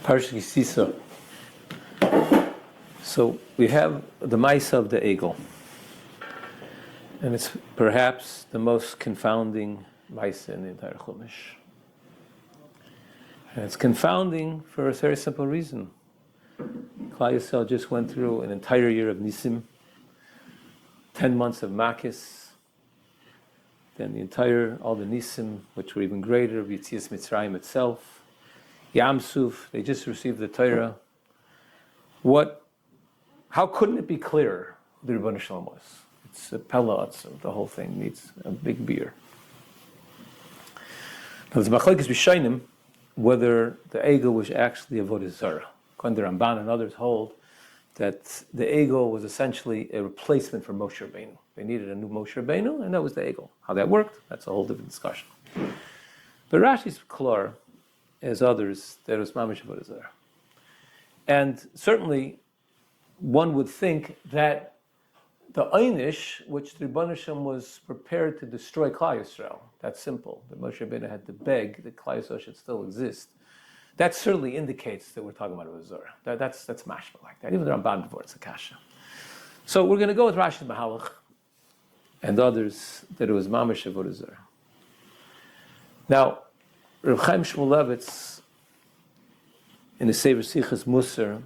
Parshas Ki Sisa. So we have the Maisa of the Egel, and it's perhaps the most confounding Maisa in the entire Chumash. And it's confounding for a very simple reason. Klal Yisrael just went through an entire year of Nisim, 10 months of Makis, then all the Nisim, which were even greater, Yetzias Mitzrayim itself, Yam Suf, they just received the Torah. How couldn't it be clearer the Rebbeinu Shalom was? It's a Pella Atzim, the whole thing needs a big beer. Now there's Machlokes Rishonim whether the Egel was actually a Avodah Zarah. According to Ramban and others hold that the Egel was essentially a replacement for Moshe Rabbeinu. They needed a new Moshe Rabbeinu, and that was the Egel. How that worked, that's a whole different discussion. But Rashi's clear, as others, that it was Mamish Avodah Zarah. And certainly, one would think that the Einish, which the Rebbeinu Shalom was prepared to destroy Klal Yisrael, that's simple. That Moshe Rabbeinu had to beg that Klal Yisrael should still exist. That certainly indicates that we're talking about Avodah Zarah. That's mashma like that. Even the Ramban before it's a kasha. So we're going to go with Rashi Mahalach and others that it was mamish Avodah Zarah. Now, Reb Chaim Shmulevitz in the Sefer Sichas Musar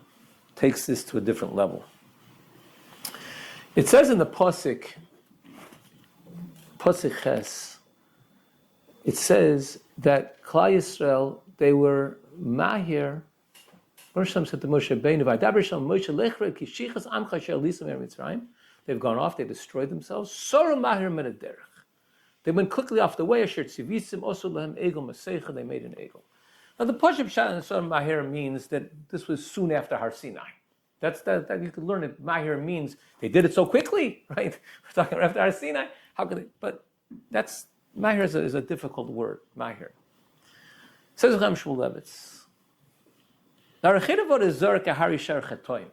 takes this to a different level. It says in the Pasuk Ches, it says that Klal Yisrael, they were mahir. Moshe said to Moshe Rabbeinu, "Vaydaber Shalom Moshe lechred ki shichas amcha asher lisam Mitzrayim." They've gone off. They destroyed themselves. Sora mahir min haderech. They went quickly off the way. Asher tzivisim also lehem egel maseicha. They made an egel. Now the Pasuk Pshat and Sora mahir means that this was soon after Har Sinai. That you could learn that mahir means they did it so quickly, right? We're talking about after Har Sinai. How could they? But that's mahir is a difficult word. Mahir. Says Chaim Shmulevitz. Now, Rechid Avodah Zarah kahari shar chatoim.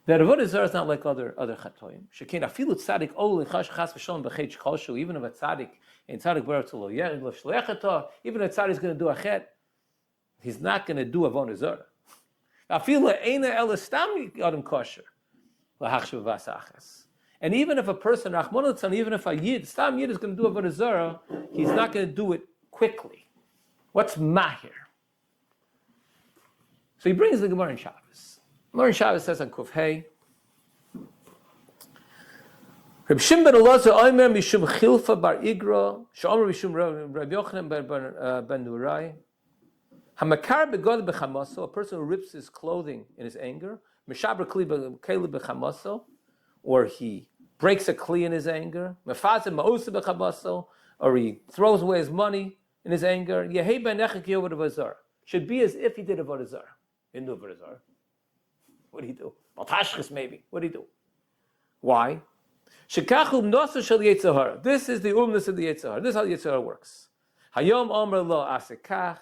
That Avodah Zarah is not like other chatoim. Shekin afilu tzadik ol lichash chas v'shalom b'chet shkolshu. Even if a tzadik barer to lo yerid lo shlechato, even if a tzadik is going to do a chet, he's not going to do Avodah Zarah. Afilu eina el stam adam kosher lahachshav vasachas. And even if a person, Rachmana litzlan, even if a yid, stam yid is going to do Avodah Zarah, he's not going to do it quickly. What's mahir? So he brings the Gemara in Shabbos. Gemara in Shabbos says on Kuf Hey, Reb Shimon ben Elazar Omer mishum Chilfa bar Igra, she'omer mishum Reb Yochanan ben Nurai, hamakar begod bechamaso, a person who rips his clothing in his anger, meshaber kli bechamaso, or he breaks a kli in his anger, mefazim ma'usa bechamaso, or he throws away his money in his anger, yehei b'nechek yovad Avodah Zarah, should be as if he did Avodah Zarah. Didn't do Avodah Zarah. What do you do? Baltashchis maybe. What do you do? Why? Shekachu b'nosa shel Yetzer Hara. This is the umnus of the Yetzer Hara. This is how the Yetzer Hara works. Hayom omer lo asekach.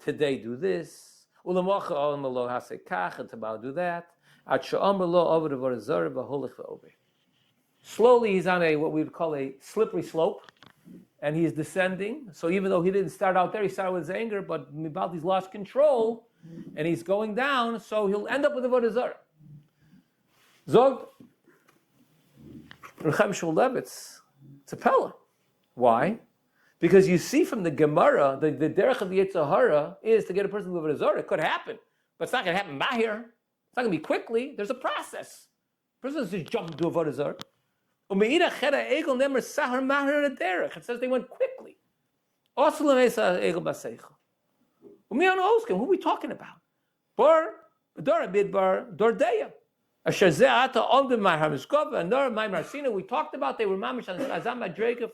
Today do this. Ulamacha omer lo asekach. And tomorrow do that. At she'omer lo over the Avodah Zarah v'holech v'obe. Slowly he's on what we would call a slippery slope. And he's descending. So even though he didn't start out there, he started with his anger, but Mibaldi's lost control. And he's going down, so he'll end up with Avodah Zarah. Zog Reb Chaim Shmulevitz, it's a pella. Why? Because you see from the Gemara, the derech of the Yetzer Hara is to get a person to Avodah Zarah. It could happen, but it's not going to happen mahir. It's not going to be quickly. There's a process. The person doesn't just jump into Avodah Zarah. It says they went quickly. Who are we talking about? Bar, Dor Bidbar, Dordeya. Asherzeata, all the Maharamiskova, and Nor Maimarsina, we talked about, they were Mamish and Azam Madrega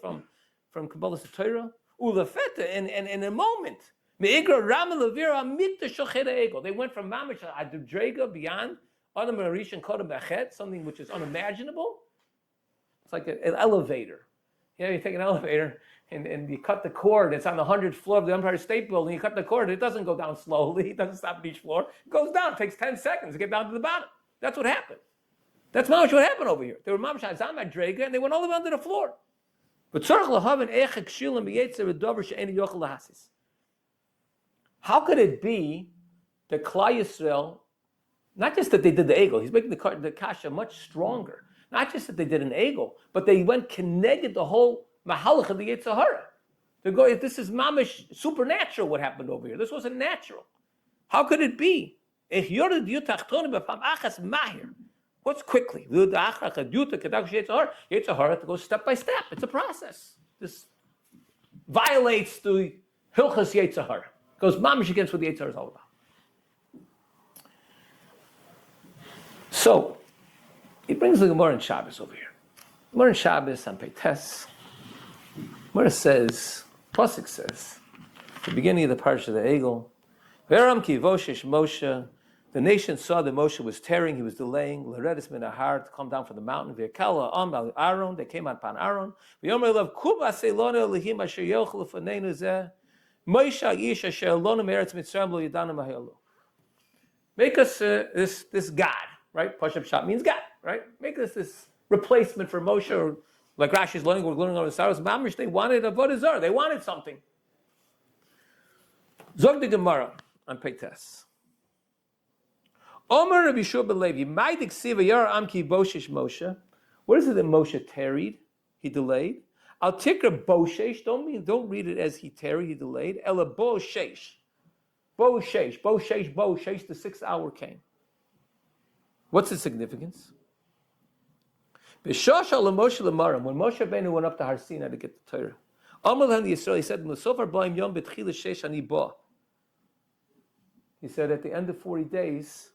from Kabbalah Torah. Ulafeta, in a moment. Meigra Ramalavira, Mikta Shocheda Ego. They went from Mamish Adrega beyond Adam Marish and Kodam Bachet, something which is unimaginable. It's like an elevator. You know, you take an elevator, and you cut the cord. It's on the 100th floor of the Empire State Building. You cut the cord. It doesn't go down slowly. It doesn't stop at each floor. It goes down. It takes 10 seconds to get down to the bottom. That's what happened. That's mamish what happened over here. They were mamish azam adrega, and they went all the way under the floor. But how could it be that Klal Yisrael, not just that they did the egel, he's making the kasha much stronger. Not just that they did an egel, but they went connected the whole mahalach of the Yetzer Hara. They're going, this is mamish supernatural what happened over here. This wasn't natural. How could it be? What's quickly? Yetzer Hara to go step by step. It's a process. This violates the Hilchas Yetzer Hara. Goes mamish against what the Yetzer Hara is all about. So, he brings the Gemara in Shabbos over here. Gemara in Shabbos on Peites. Gemara says, Pasuk says, at the beginning of the Parsha of the Egel, Veram ki voshesh Moshe, the nation saw that Moshe was tearing, he was delaying, L'redis min ahar, to come down from the mountain, V'yakala am al Aaron, they came upon Aaron, V'yomer elav kuba seilonu elihim asher yochel lefanenu zeh, Moshe ish asher elonu meretz Mitzrayim lo yidanu mahelu. Make us this God, right? Pashup Shap means God, right? Make us this replacement for Moshe, or like Rashi's learning, we're learning on the Saros Mamish, they wanted a Avodah Zarah, they wanted something. Zog the Gemara on Peites. Omer Rabbi Yeshua ben Levi, Ma'id Ksiva Yar Amki Boshesh Moshe. What is it that Moshe tarried? He delayed. Al Tikra Boshesh. Don't read it as he tarried, he delayed. Ela Boshesh. Boshesh. Boshesh. Boshesh. The 6th hour came. What's the significance? B'shosh al Moshe l'maram. When Moshe Rabbeinu went up to Har Sinai to get the Torah, Amar l'hem Yisrael. He said, "Musofar b'ayim yom b'tchila shesh ani ba." He said, at the end of 40 days,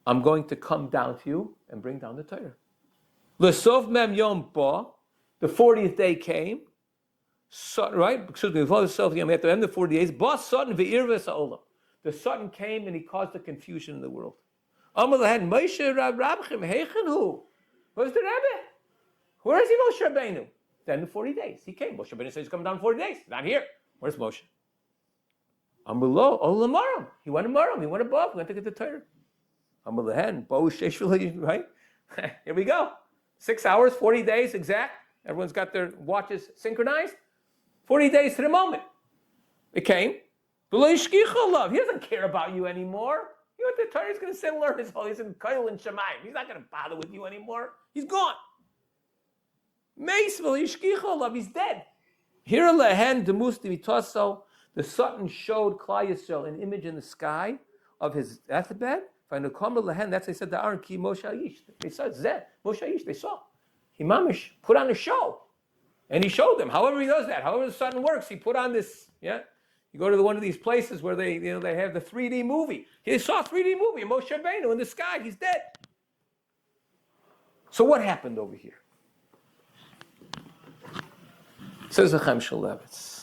I'm going to come down to you and bring down the Torah. L'sof mem yom ba. The 40th day came. So, right? Excuse me. At the end of 40 days, ba satan ve'irves ha'olam. The Satan came and he caused a confusion in the world. Amar l'hem Moshe Rabchim heichen hu. Where's the Rebbe? Where is he, Moshe Rabbeinu? Then in 40 days, he came. Moshe Rabbeinu says he's coming down in 40 days. Not here. Where's Moshe? Amrulo, Olamaram. He went above. He went to get the Torah. Amrulahen, Bo Sheshvili, right? Here we go. 6 hours, 40 days exact. Everyone's got their watches synchronized. 40 days to the moment. It came. He doesn't care about you anymore. You know what the Torah is going to say? Learn his whole. He's in Koil and Shemayim. He's not going to bother with you anymore. He's gone. He's dead. Here lehen demus divitoso. The Satan showed Klal Yisrael an image in the sky of his deathbed. That's they said the Aaron ki Moshe Aish. They said Zeh Moshe Aish. They saw. He mamish put on a show, and he showed them. However he does that, however the Satan works, he put on this. Yeah, you go to one of these places where they have the 3D movie. He saw a 3D movie of Moshe Rabbeinu in the sky. He's dead. So what happened over here? Says the Chaim Shulevitz.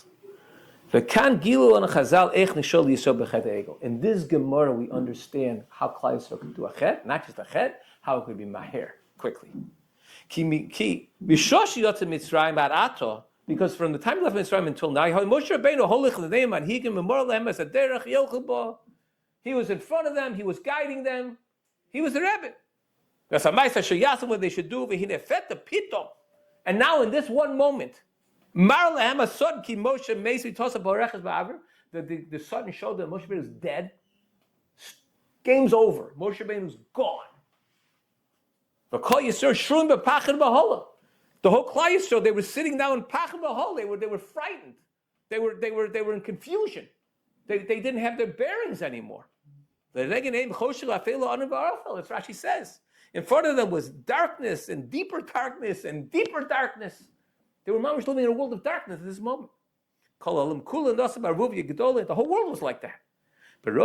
In this Gemara, we understand how Klal Yisrael could do a chet, not just a chet, how it could be maher quickly. Because from the time he left Mitzrayim until now, he was in front of them, he was guiding them, he was the Rebbe. What they should do, and now in this one moment, the Satan showed that Moshe Rabbeinu is dead. Game's over. Moshe Rabbeinu is gone. The whole Klal Yisrael, they were sitting down in Pachad B'Hol. They were frightened. They were in confusion. They didn't have their bearings anymore. That's Rashi says. In front of them was darkness and deeper darkness and deeper darkness. They were mamish living in a world of darkness at this moment. The whole world was like that. In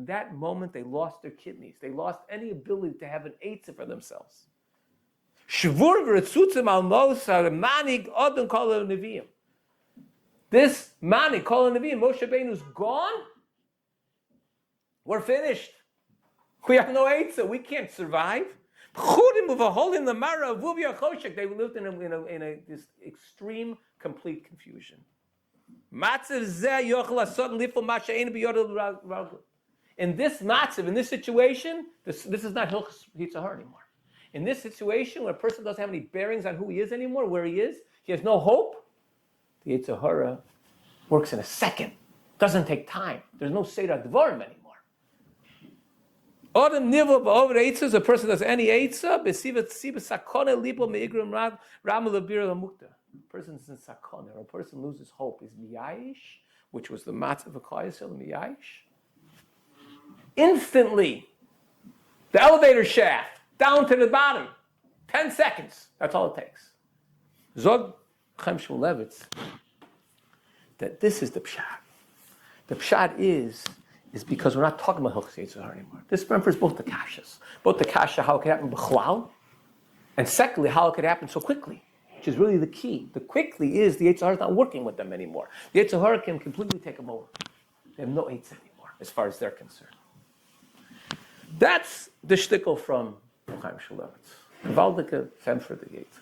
that moment, they lost their kidneys. They lost any ability to have an eitzah for themselves. This manik, kol neviim, Moshe Rabbeinu's gone. We're finished. We have no eitzah. We can't survive. They lived in this extreme, complete confusion. In this matzav, in this situation, this is not Hilchos Yetzer Hara anymore. In this situation, when a person doesn't have any bearings on who he is anymore, where he is, he has no hope, the Yetzer Hara works in a second. Doesn't take time. There's no Seder Dvarim anymore. Adam nivel ba'over eitzah, a person does any eitzah, b'siva sakona libo me'igram ram l'bir l'mukta. A person is in sakona, or a person loses hope, is miyayish, which was the matzah of Klal Yisrael, miyayish. Instantly, the elevator shaft, down to the bottom, 10 seconds. That's all it takes. Zog Chaim Shmulevitz, that this is the pshat. The pshat is because we're not talking about Hilchos Yetzer Hara anymore. This refers both the kashas. Both the kasha, how it could happen b'chlal, and secondly, how it could happen so quickly, which is really the key. The quickly is the Yetzer Hara is not working with them anymore. The Yetzer Hara can completely take them over. They have no Eitz anymore, as far as they're concerned. That's the shtickle from Chaim Shmulevitz. Gewaltige fem for the gate.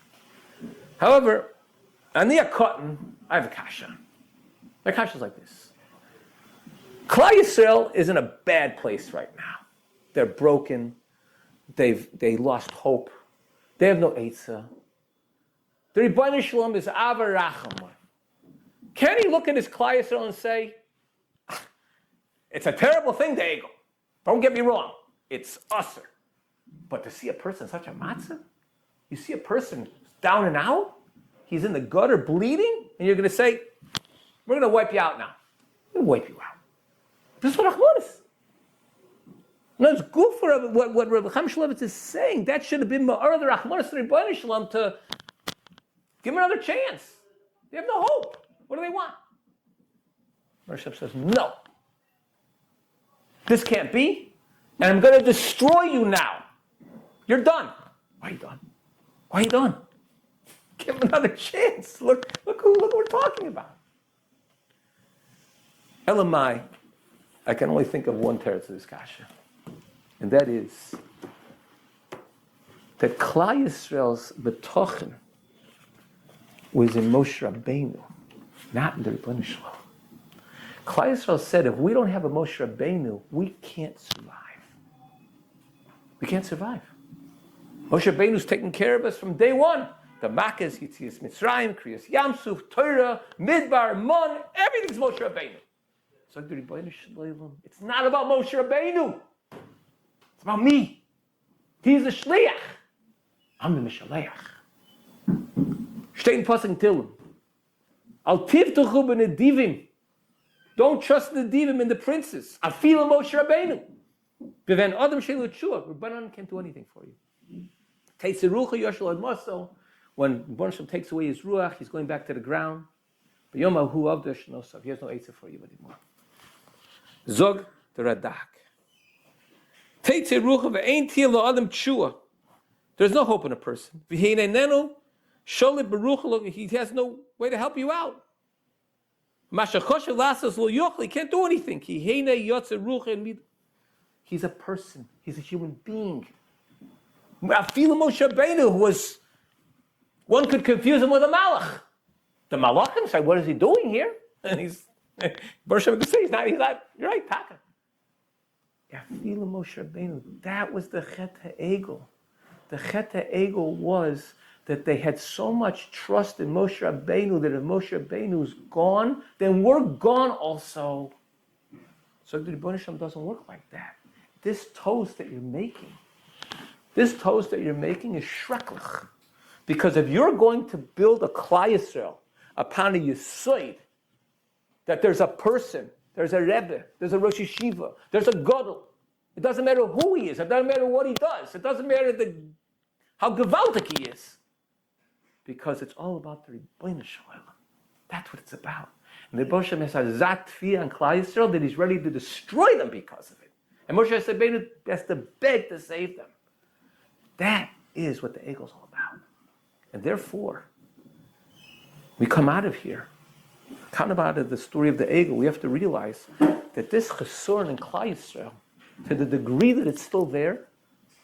However, Aniya Cotton, I have a kasha. My kasha is like this. Klal Yisrael is in a bad place right now. They're broken. They lost hope. They have no Eitzah. The Rebbeinu Shalom is Avar Rachamon. Can he look at his Klal Yisrael and say, it's a terrible thing, Daigo. Don't get me wrong. It's usser. But to see a person such a matzah, you see a person down and out, he's in the gutter bleeding, and you're going to say, we're going to wipe you out now. We're going to wipe you out. This is what Achmanis. No, it's good for what Rabbi Chaim Shmulevitz is saying. That should have been Ma'ar the Rachmanis to Rebbeinu Shalom to give him another chance. They have no hope. What do they want? Moshe says, no. This can't be, and I'm going to destroy you now. You're done. Why are you done? Why are you done? Give him another chance. Look what we're talking about. Elamai. I can only think of one teretz of this kasha, and that is that Klal Yisrael's betochen was in Moshe Rabbeinu, not in the Rebbeinu Shalom. Klal Yisrael said, if we don't have a Moshe Rabbeinu, we can't survive. We can't survive. Moshe Rabbeinu's taking care of us from day one. The Makkahs, Yitzias Mitzrayim, Kriyas Yamsuf, Torah, Midbar, Mon, everything's Moshe Rabbeinu. So the Rebbeinu Shalom, it's not about Moshe Rabbeinu. It's about me. He's the shliach. I'm the mishaleach. Steht in Pasuk Tillim. Al tivtuchu b'nedivim. Don't trust the divim and the princes. Afilu Moshe Rabbeinu. Beven Adam shelu tshuva. Rabbanan can't do anything for you. Teitzerucha yoshel ad maso. When Bornsham takes away his ruach, he's going back to the ground. But Yom Hu Avdash Nosav. He has no eitzah for you anymore. Zog the Radak. Teitze rucha ve'ein tia lo adam tshua. There's no hope in a person. V'heinenenu sholet berucha. He has no way to help you out. Mashachoshev lasas lo yochli. He can't do anything. Heine yotze rucha and mid. He's a person. He's a human being. Afilu Moshe Rabbeinu was. One could confuse him with a malach. The malachim say, "What is he doing here?" And he's. Bershom could say, "He's not. You're right, Taka." Afilu Moshe Rabbeinu. That was the Chet HaEgel. The Chet HaEgel was that they had so much trust in Moshe Rabbeinu that if Moshe Rabbeinu's gone, then we're gone also. So the Rebbeinu Shalom doesn't work like that. This toast that you're making is shreklach. Because if you're going to build a Klal Yisrael upon a Yesod, that there's a person, there's a Rebbe, there's a Rosh Yeshiva, there's a Gadol. It doesn't matter who he is. It doesn't matter what he does. It doesn't matter how gewaltig he is. Because it's all about the Rebbeinu Shalom. That's what it's about. And the Moshe has a zat tefillah on Klal Yisrael that he's ready to destroy them because of it. And Moshe has to beg to save them. That is what the Egel is all about. And therefore, we come out of here, come out of the story of the Egel, we have to realize that this chesuron in Klal Yisrael, to the degree that it's still there,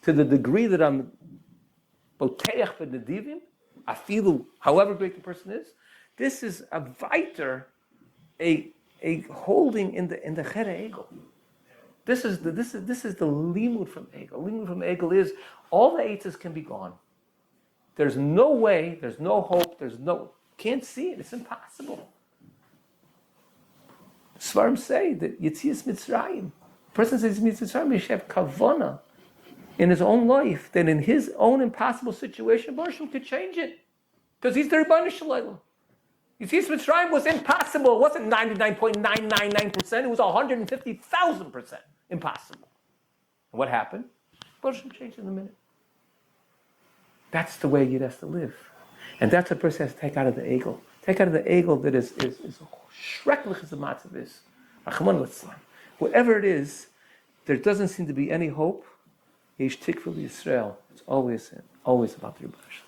to the degree that I'm boteach v'nedivim, afilu, however great the person is, this is a viter, a holding in the Chet HaEgel. This is the limud from Egel. Limud from Egel is all the eitzes can be gone. There's no way, there's no hope, can't see it, it's impossible. Svarim say that Yitzias Mitzrayim, a person says Mitzrayim, he should have kavana in his own life, that in his own impossible situation, Baruch could change it. Because he's the Rebbeinu Shalom. Yitzias Mitzrayim was impossible. It wasn't 99.999%, it was 150,000% impossible. And what happened? Baruch changed in a minute. That's the way Yid has to live. And that's what a person has to take out of the egel. Take out of the egel that is schrecklich as the matzav is. Whatever it is, there doesn't seem to be any hope. Yesh tikva Yisrael. It's always about the Rebbeinu.